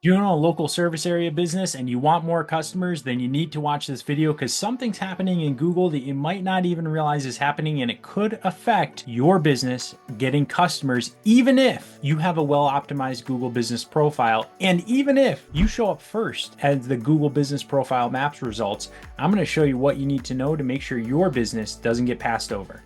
You own a local service area business and you want more customers, then you need to watch this video because something's happening in Google that you might not even realize is happening, and it could affect your business getting customers, even if you have a well-optimized Google business profile. And even if you show up first as the Google business profile maps results, I'm going to show you what you need to know to make sure your business doesn't get passed over.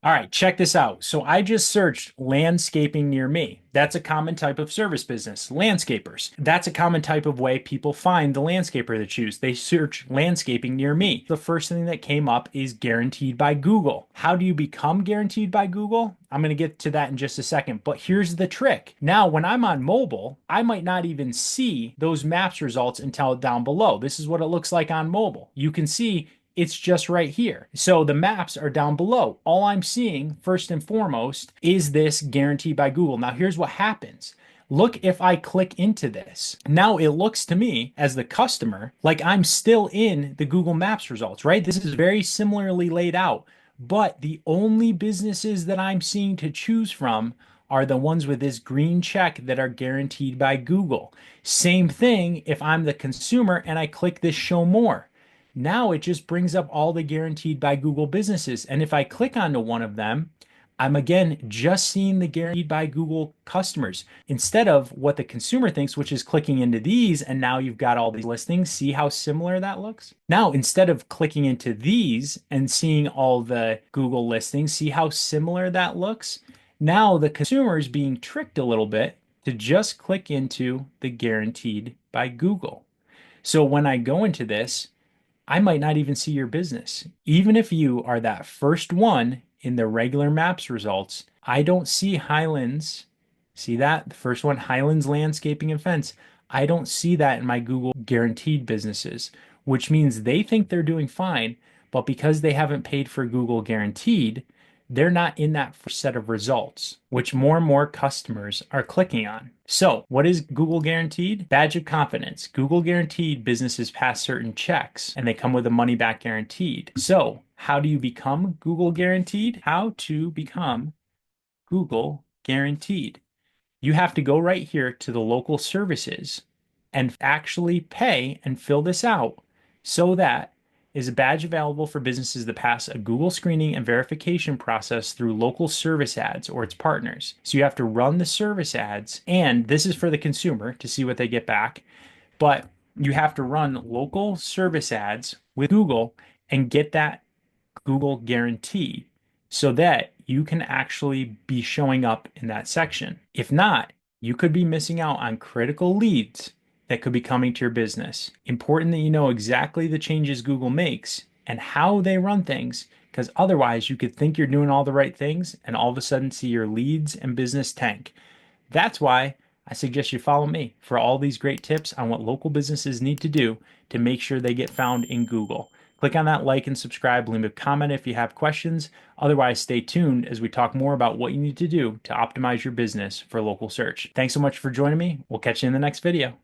All right, check this out. So I just searched landscaping near me. That's a common type of service business, landscapers. That's a common type of way people find the landscaper they choose. They search landscaping near me. The first thing that came up is guaranteed by Google. How do you become guaranteed by Google? I'm going to get to that in just a second, but here's the trick. Now, when I'm on mobile, I might not even see those maps results until down below. This is what it looks like on mobile. You can see it's just right here. So the maps are down below. All I'm seeing, first and foremost, is this guaranteed by Google. Now, here's what happens. Look, if I click into this, now it looks to me as the customer like I'm still in the Google Maps results, right? This is very similarly laid out, but the only businesses that I'm seeing to choose from are the ones with this green check that are guaranteed by Google. Same thing if I'm the consumer and I click this show more. Now it just brings up all the guaranteed by Google businesses. And if I click onto one of them, I'm again just seeing the guaranteed by Google customers instead of what the consumer thinks, which is clicking into these. And now you've got all these listings. See how similar that looks? Now, instead of clicking into these and seeing all the Google listings, see how similar that looks? Now the consumer is being tricked a little bit to just click into the guaranteed by Google. So when I go into this, I might not even see your business. Even if you are that first one in the regular maps results, I don't see Highlands. See that? The first one, Highlands Landscaping and Fence. I don't see that in my Google guaranteed businesses, which means they think they're doing fine, but because they haven't paid for Google guaranteed, they're not in that first set of results, which more and more customers are clicking on. So, what is Google Guaranteed? Badge of confidence. Google Guaranteed businesses pass certain checks and they come with a money back guaranteed. So, how do you become Google Guaranteed? How to become Google Guaranteed. You have to go right here to the local services and actually pay and fill this out so that is a badge available for businesses that pass a Google screening and verification process through local service ads or its partners. So you have to run the service ads, and this is for the consumer to see what they get back, but you have to run local service ads with Google and get that Google guarantee so that you can actually be showing up in that section. If not, you could be missing out on critical leads that could be coming to your business. Important that you know exactly the changes Google makes and how they run things, because otherwise you could think you're doing all the right things and all of a sudden see your leads and business tank. That's why I suggest you follow me for all these great tips on what local businesses need to do to make sure they get found in Google. Click on that like and subscribe, leave a comment if you have questions. Otherwise, stay tuned as we talk more about what you need to do to optimize your business for local search. Thanks so much for joining me. We'll catch you in the next video.